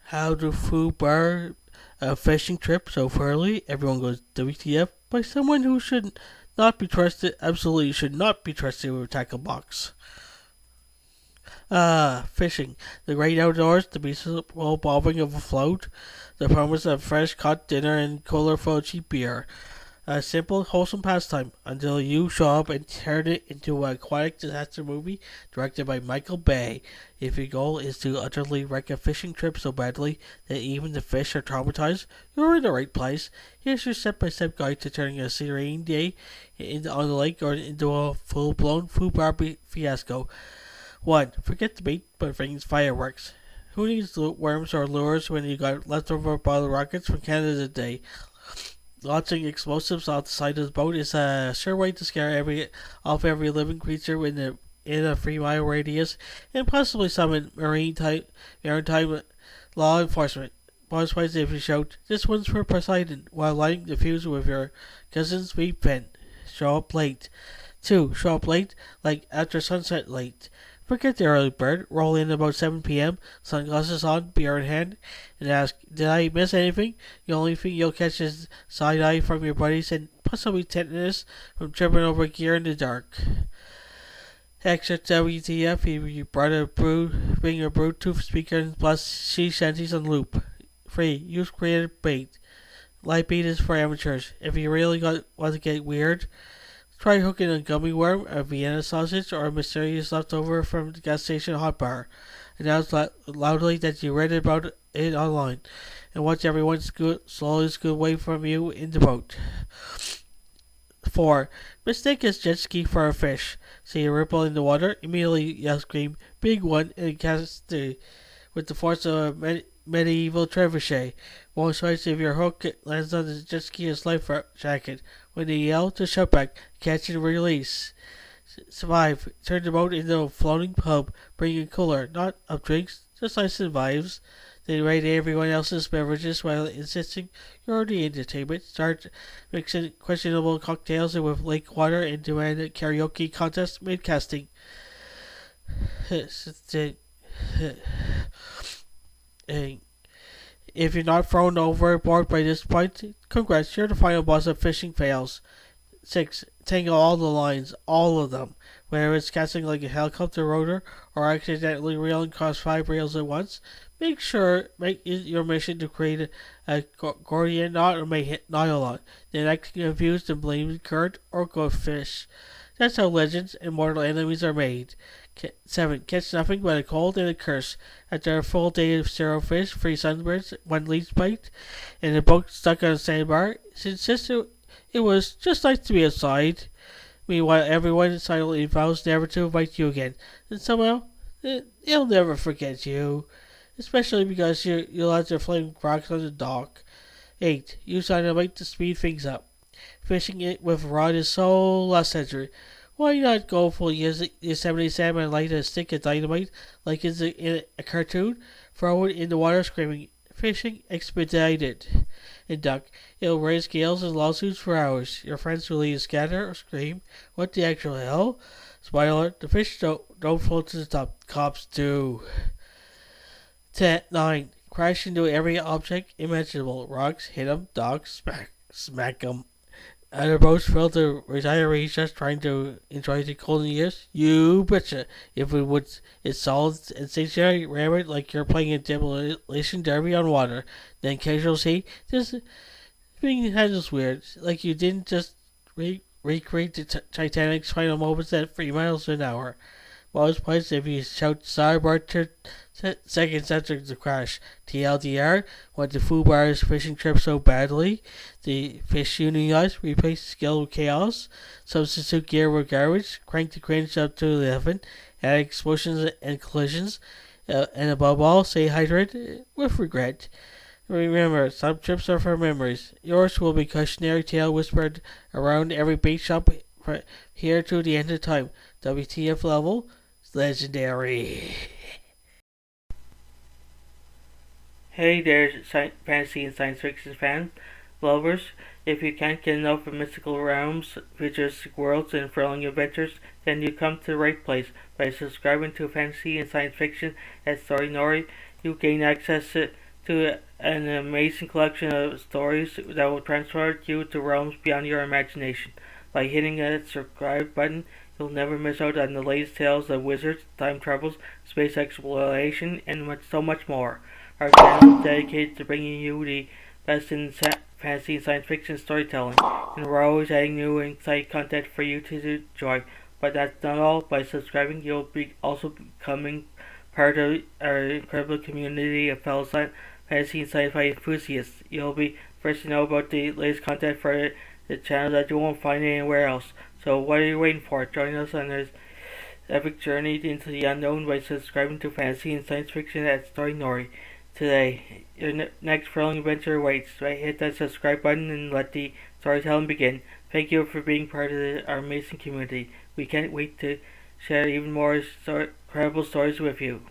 How to FUBAR a fishing trip so thoroughly everyone goes WTF by someone who should not be trusted, absolutely should not be trusted with a tackle box. Fishing. The great outdoors, the peaceful bobbing of a float, the promise of fresh caught dinner and cooler full of cheap beer. A simple, wholesome pastime until you show up and turn it into an aquatic disaster movie directed by Michael Bay. If your goal is to utterly wreck a fishing trip so badly that even the fish are traumatized, you're in the right place. Here's your step-by-step guide to turning a serene day on the lake or into a full-blown FUBAR fiasco. 1. Forget the bait, but bring fireworks. Who needs worms or lures when you got leftover bottle rockets from Canada today? Launching explosives off the side of the boat is a sure way to scare every living creature in a 3 mile radius, and possibly summon maritime law enforcement. Bonus points if you shout, "This one's for Poseidon," while lighting the fuse with your cousin's weed pen. Show up late. 2. Show up late, like after sunset late. Forget the early bird. Roll in about 7 p.m., sunglasses on, beer in hand, and ask, "Did I miss anything?" The only thing you'll catch is side eye from your buddies and possibly tetanus from tripping over gear in the dark. Extra WTF if you brought bring your Bluetooth speaker plus sea shanties on loop. 3. Use creative bait. Light bait is for amateurs. If you really want to get weird, try hooking a gummy worm, a Vienna sausage, or a mysterious leftover from the gas station hot bar. Announce loudly that you read about it online, and watch everyone slowly scoot away from you in the boat. 4. Mistake a jet ski for a fish. See a ripple in the water, immediately yell scream, "Big one," and cast with the force of a medieval trebuchet. Most times if your hook lands on the jet ski's life jacket. When they yell, just shout back, "Catch and release." 5. Turn the boat into a floating pub. Bring a cooler, not of drinks, just ice and vibes. Then rate everyone else's beverages while insisting you're the entertainment. Start mixing questionable cocktails with lake water into a karaoke contest mid-casting. If you're not thrown overboard by this point, congrats, you're the final boss of fishing fails. 6. Tangle all the lines, all of them. Whether it's casting like a helicopter rotor or accidentally reeling across 5 reels at once, make it your mission to create a Gordian knot or nylon, then act confused and blame the current or go fish. That's how legends and mortal enemies are made. 7. Catch nothing but a cold and a curse. After a full day of 0 fish, 3 sunbirds, 1 leech bite, and a boat stuck on a sandbar, insist it was just nice to be outside. Meanwhile, everyone silently vows never to invite you again, and somehow they'll never forget you, especially because you'll have their flaming rocks on the dock. 8. Use dynamite to speed things up. Fishing it with a rod is so last century. Why not go full Yosemite Sam and light a stick of dynamite like it's in a cartoon? Throw it in the water screaming, "Fishing expedited," and duck. It'll raise gales and lawsuits for hours. Your friends will either scatter or scream, "What the actual hell?" Spoiler, the fish don't float to the top. Cops do. 9. Crash into every object imaginable. Rocks, hit 'em. Dogs, smack 'em. Other boats filled to retirees just trying to enjoy the golden years? You betcha. If it's solid and stationary, ram it like you're playing a demolition derby on water. Then casualty, this being handles weird. Like you didn't just recreate the Titanic's final moments at 3 miles an hour. Bonus points if you shout starboard seconds after the crash. TLDR, want the FUBAR's fishing trip so badly, the fish unionized, replace skill with chaos, substitute gear with garbage, crank the cringe up to 11, add explosions and collisions, and above all, stay hydrated with regret. Remember, some trips are for memories. Yours will be cautionary tale whispered around every bait shop here to the end of time. WTF level, legendary. Hey there, fantasy and science fiction fans, lovers. If you can't get enough of mystical realms, futuristic worlds, and thrilling adventures, then you come to the right place. By subscribing to fantasy and science fiction at Story Nori, you gain access to an amazing collection of stories that will transport you to realms beyond your imagination. By hitting that subscribe button, you'll never miss out on the latest tales of wizards, time travels, space exploration, and so much more. Our channel is dedicated to bringing you the best in fantasy and science fiction storytelling, and we're always adding new and exciting content for you to enjoy. But that's not all. By subscribing, you'll be also becoming part of our incredible community of fellow fantasy and sci-fi enthusiasts. You'll be first to know about the latest content for the channel that you won't find anywhere else. So what are you waiting for? Join us on this epic journey into the unknown by subscribing to Fantasy and Science Fiction at Story Nori today. Your next thrilling adventure awaits. Right, hit that subscribe button and let the storytelling begin. Thank you for being part of our amazing community. We can't wait to share even more incredible stories with you.